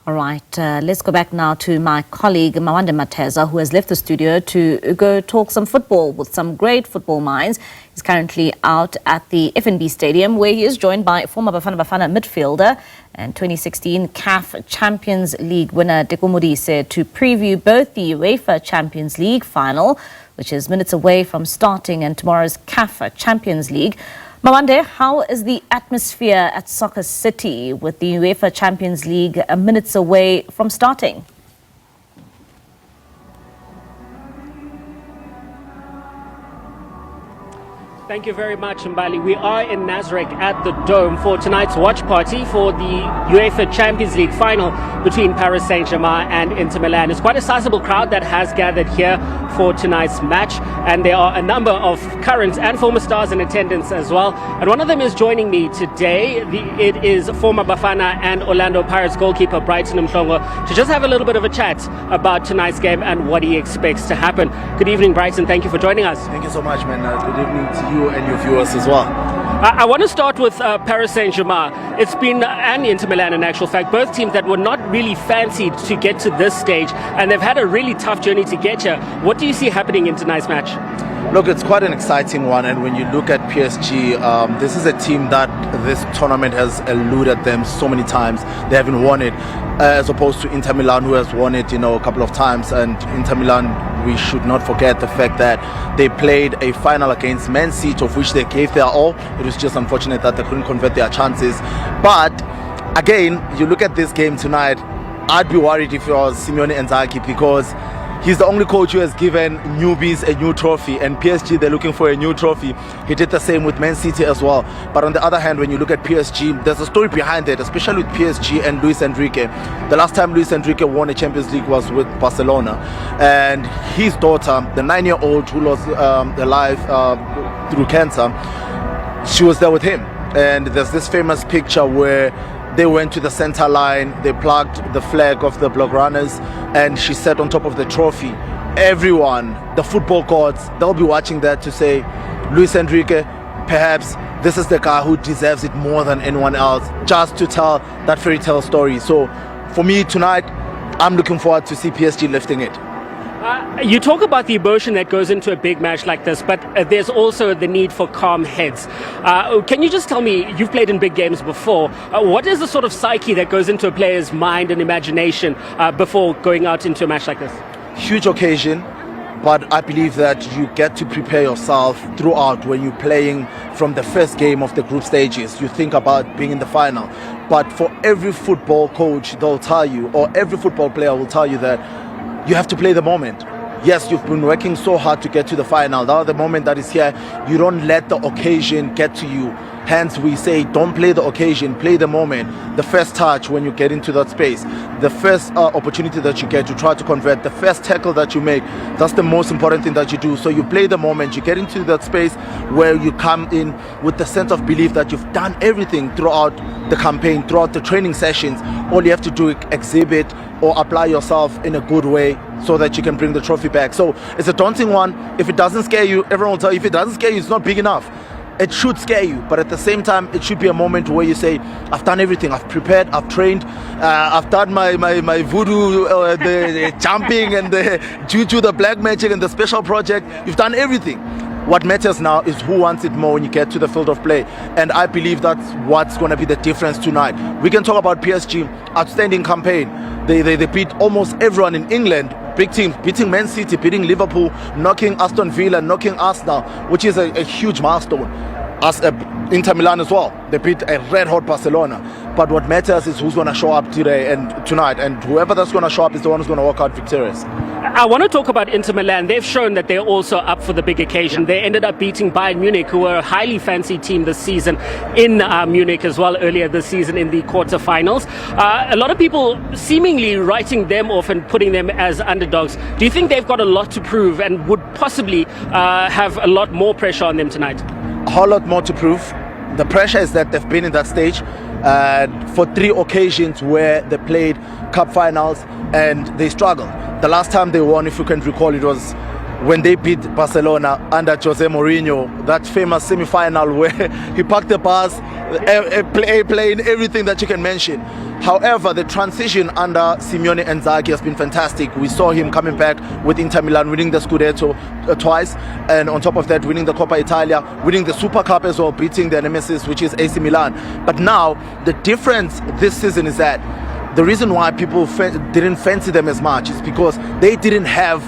All right, let's go back now to my colleague Mawande Mateza, who has left the studio to go talk some football with some great football minds. He's currently out at the FNB Stadium, where he is joined by former Bafana midfielder and 2016 Caf Champions League winner Teko Modise to preview both the UEFA Champions League final, which is minutes away from starting, and tomorrow's Caf Champions League. Mawande, how is the atmosphere at Soccer City with the UEFA Champions League minutes away from starting? Thank you very much, Mbali. We are in Nazareth at the Dome for tonight's watch party for the UEFA Champions League final between Paris Saint-Germain and Inter Milan. It's quite a sizable crowd that has gathered here for tonight's match, and there are a number of current and former stars in attendance as well. And one of them is joining me today. It is former Bafana and Orlando Pirates goalkeeper Brighton Mhlongo to just have a little bit of a chat about tonight's game and what he expects to happen. Good evening, Brighton. Thank you for joining us. Thank you so much, man. Good evening to you and your viewers as well. I want to start with Paris Saint-Germain. It's been, and Inter Milan in actual fact, both teams that were not really fancied to get to this stage, and they've had a really tough journey to get here. What do you see happening in tonight's match? Look, it's quite an exciting one, and when you look at PSG, this is a team that this tournament has eluded them so many times. They haven't won it, as opposed to Inter Milan, who has won it, a couple of times. And Inter Milan, we should not forget the fact that they played a final against Man City, of which they gave their all. It was just unfortunate that they couldn't convert their chances. But again, you look at this game tonight, I'd be worried if it was Simone Inzaghi, because he's the only coach who has given newbies a new trophy, and PSG, they're looking for a new trophy. He did the same with Man City as well. But on the other hand, when you look at PSG, there's a story behind it, especially with PSG and Luis Enrique. The last time Luis Enrique won a Champions League was with Barcelona, and his daughter, the 9-year-old who lost her life through cancer, she was there with him. And there's this famous picture where they went to the center line, they plugged the flag of the Blaugranas, and she sat on top of the trophy. Everyone, the football gods, they'll be watching that to say, Luis Enrique, perhaps this is the guy who deserves it more than anyone else, just to tell that fairy tale story. So for me tonight, I'm looking forward to see PSG lifting it. You talk about the emotion that goes into a big match like this, but there's also the need for calm heads. Can you just tell me, you've played in big games before, what is the sort of psyche that goes into a player's mind and imagination before going out into a match like this? Huge occasion, but I believe that you get to prepare yourself throughout. When you're playing from the first game of the group stages, you think about being in the final. But for every football coach, they'll tell you, or every football player will tell you, that you have to play the moment. Yes, you've been working so hard to get to the final. Now the moment that is here, you don't let the occasion get to you. Hence we say, don't play the occasion, play the moment. The first touch when you get into that space, the first opportunity that you get to try to convert, the first tackle that you make, that's the most important thing that you do. So you play the moment, you get into that space where you come in with the sense of belief that you've done everything throughout the campaign, throughout the training sessions. All you have to do is exhibit or apply yourself in a good way so that you can bring the trophy back. So it's a daunting one. If it doesn't scare you, everyone will tell you, if it doesn't scare you, it's not big enough. It should scare you, but at the same time, it should be a moment where you say, I've done everything, I've prepared, I've trained, I've done my voodoo, the jumping and the juju, the black magic and the special project. You've done everything. What matters now is who wants it more when you get to the field of play. And I believe that's what's going to be the difference tonight. We can talk about PSG, outstanding campaign. They beat almost everyone in England. Big teams, beating Man City, beating Liverpool, knocking Aston Villa, knocking Arsenal, which is a huge milestone. As Inter Milan as well, they beat a red-hot Barcelona. But what matters is who's going to show up today and tonight, and whoever that's going to show up is the one who's going to walk out victorious. I want to talk about Inter Milan. They've shown that they're also up for the big occasion. They ended up beating Bayern Munich, who were a highly fancied team this season, in Munich as well earlier this season in the quarterfinals. A lot of people seemingly writing them off and putting them as underdogs. Do you think they've got a lot to prove and would possibly have a lot more pressure on them tonight? A whole lot more to prove. The pressure is that they've been in that stage for 3 occasions where they played cup finals and they struggled. The last time they won, if you can recall, it was when they beat Barcelona under Jose Mourinho, that famous semi-final where he parked the bus, playing everything that you can mention. However, the transition under Simeone Inzaghi has been fantastic. We saw him coming back with Inter Milan, winning the Scudetto twice, and on top of that, winning the Coppa Italia, winning the Super Cup as well, beating their nemesis, which is AC Milan. But now, the difference this season is that the reason why people didn't fancy them as much is because they didn't have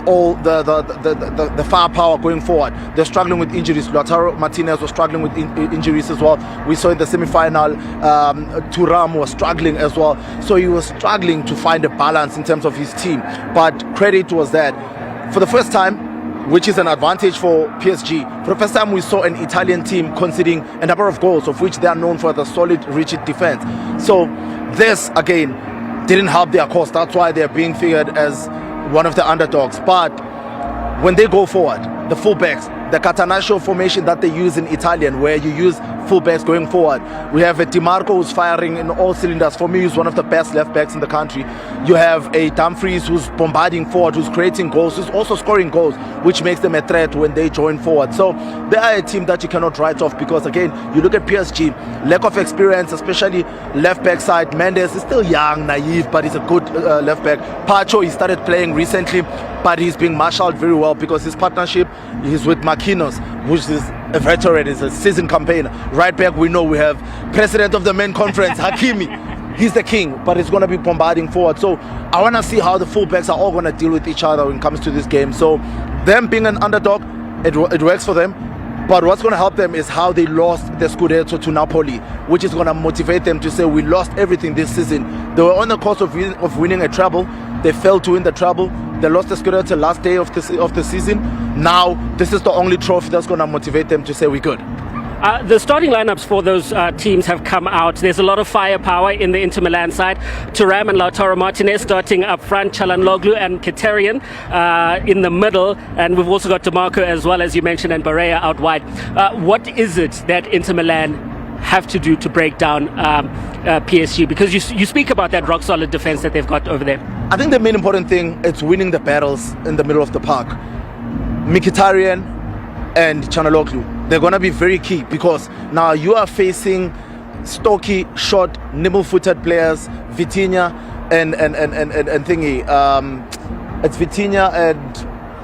all the firepower going forward. They're struggling with injuries. Lautaro Martinez was struggling with injuries as well. We saw in the semi-final, Thuram was struggling as well. So he was struggling to find a balance in terms of his team. But credit was that for the first time, which is an advantage for PSG. For the first time, we saw an Italian team conceding a number of goals, of which they are known for the solid, rigid defense. So this, again, didn't help their cause. That's why they're being figured as one of the underdogs. But when they go forward, the fullbacks, the Catenaccio formation that they use in Italian, where you use fullbacks going forward. We have a Di Marco who's firing in all cylinders. For me, he's one of the best left backs in the country. You have a Dumfries who's bombarding forward, who's creating goals, who's also scoring goals, which makes them a threat when they join forward. So they are a team that you cannot write off because, again, you look at PSG, lack of experience, especially left back side. Mendes is still young, naive, but he's a good left back. Pacho, he started playing recently, but he's being marshaled very well because his partnership is with Marquinhos, which is a veteran, is a seasoned campaigner. Right back, we know we have president of the main conference, Hakimi. He's the king, but he's going to be bombarding forward. So I want to see how the fullbacks are all going to deal with each other when it comes to this game. So them being an underdog, it works for them. But what's going to help them is how they lost the Scudetto to Napoli, which is going to motivate them to say, we lost everything this season. They were on the course of winning a treble. They failed to win the treble. They lost the Scudetto last day of the season. Now, this is the only trophy that's going to motivate them to say, we're good. The starting lineups for those teams have come out. There's a lot of firepower in the Inter Milan side. Thuram and Lautaro Martinez starting up front, Çalhanoğlu and Mkhitaryan in the middle, and we've also got DeMarco as well, as you mentioned, and Barella out wide. What is it that Inter Milan have to do to break down PSG? Because you speak about that rock solid defense that they've got over there. I think the main important thing is winning the battles in the middle of the park. Mkhitaryan and Çalhanoğlu, they're going to be very key because now you are facing stocky, short, nimble-footed players, Vitinha and thingy. It's Vitinha and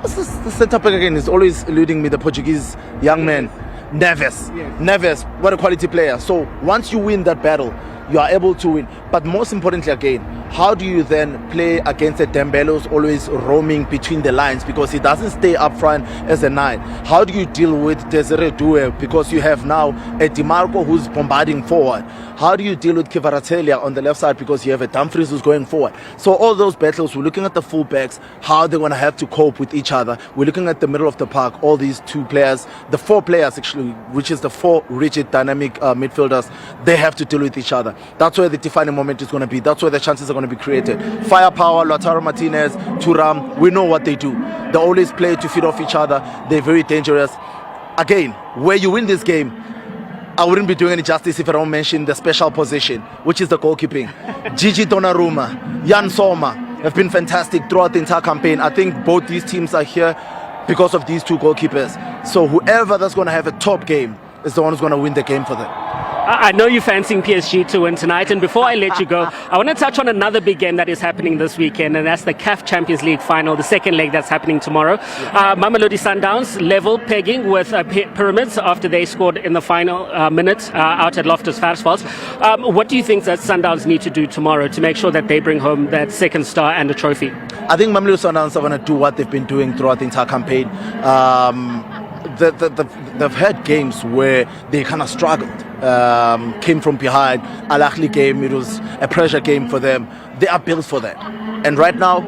what's the setup again? It's always eluding me, the Portuguese young man. Neves. Yes. Neves, what a quality player. So once you win that battle, you are able to win. But most importantly, again, how do you then play against a Dembele who's always roaming between the lines because he doesn't stay up front as a 9? How do you deal with Desiree Doué because you have now a Di Marco who's bombarding forward? How do you deal with Kvaratskhelia on the left side because you have a Dumfries who's going forward? So all those battles, we're looking at the fullbacks, how they're going to have to cope with each other. We're looking at the middle of the park, all these two players, the 4 players actually, which is the 4 rigid, dynamic midfielders, they have to deal with each other. That's where the defining moment is going to be. That's where the chances are going to be created. Firepower, Lautaro Martinez, Thuram, we know what they do. They always play to feed off each other. They're very dangerous. Again, where you win this game, I wouldn't be doing any justice if I don't mention the special position, which is the goalkeeping. Gigi Donnarumma, Jan Sommer have been fantastic throughout the entire campaign. I think both these teams are here because of these 2 goalkeepers. So whoever that's going to have a top game is the one who's going to win the game for them. I know you're fancying PSG to win tonight, and before I let you go, I want to touch on another big game that is happening this weekend, and that's the Caf Champions League final, the second leg that's happening tomorrow. Mamelodi Sundowns level pegging with Pyramids after they scored in the final minute out at Loftus Versfeld. What do you think that Sundowns need to do tomorrow to make sure that they bring home that second star and a trophy? I think Mamelodi Sundowns are going to do what they've been doing throughout the entire campaign. They've had games where they kind of struggled, came from behind. Al Ahly game, it was a pressure game for them. They are built for that, and right now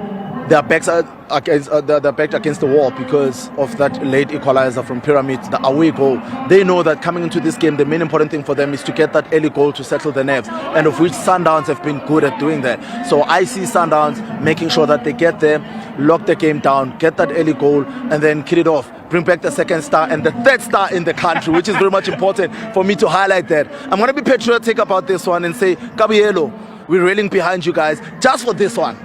their backs are backed against the wall because of that late equalizer from Pyramids, the away goal. They know that coming into this game, the main important thing for them is to get that early goal to settle the nerves, and of which Sundowns have been good at doing that. So I see Sundowns making sure that they get there, lock the game down, get that early goal, and then kill it off. Bring back the second star and the third star in the country, which is very much important for me to highlight that. I'm going to be patriotic about this one and say, Gabrielo, we're railing behind you guys just for this one.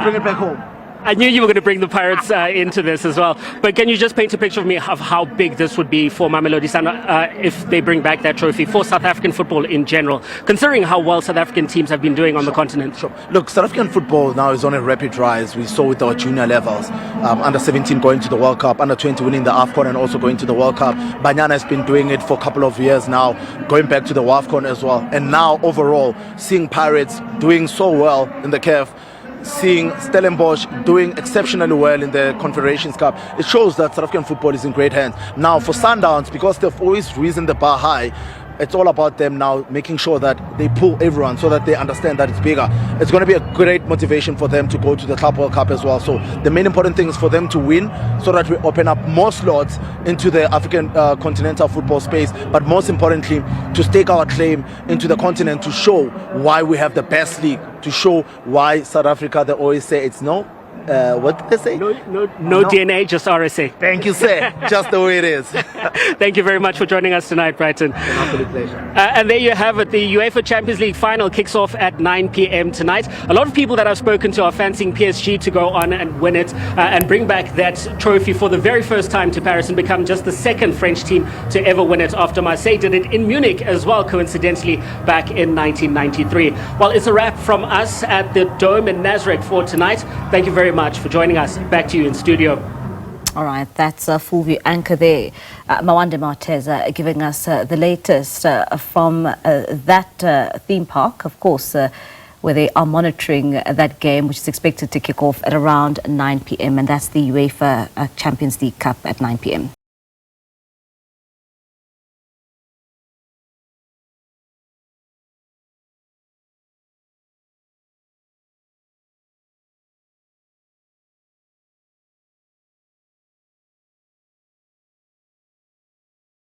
Bring it back home. I knew you were going to bring the Pirates into this as well. But can you just paint a picture of me of how big this would be for Mamelodi Sundowns if they bring back that trophy, for South African football in general, considering how well South African teams have been doing on the continent? Sure. Look, South African football now is on a rapid rise. We saw with our junior levels, under 17 going to the World Cup, under 20 winning the AFCON and also going to the World Cup. Banyana has been doing it for a couple of years now, going back to the WAFCON as well. And now overall, seeing Pirates doing so well in the CAF, seeing Stellenbosch doing exceptionally well in the Confederations Cup, it shows that South African football is in great hands. Now for Sundowns, because they've always risen the bar high, it's all about them now making sure that they pull everyone so that they understand that it's bigger. It's going to be a great motivation for them to go to the Club World Cup as well. So the main important thing is for them to win so that we open up more slots into the African continental football space, but most importantly to stake our claim into the continent, to show why we have the best league, to show why South Africa, they always say it's what did they say? No DNA, just RSA. Thank you, sir. Just the way it is. Thank you very much for joining us tonight, Brighton. An absolute pleasure. And there you have it. The UEFA Champions League final kicks off at 9 p.m. tonight. A lot of people that I've spoken to are fancying PSG to go on and win it and bring back that trophy for the very first time to Paris and become just the second French team to ever win it, after Marseille did it in Munich as well, coincidentally, back in 1993. Well, it's a wrap from us at the Dome in Nazareth for tonight. Thank you very much for joining us. Back to you in studio. All right, that's a full view anchor there. Mawande Mateza giving us the latest from that theme park, of course, where they are monitoring that game, which is expected to kick off at around 9 p.m. And that's the UEFA Champions League Cup at 9 p.m.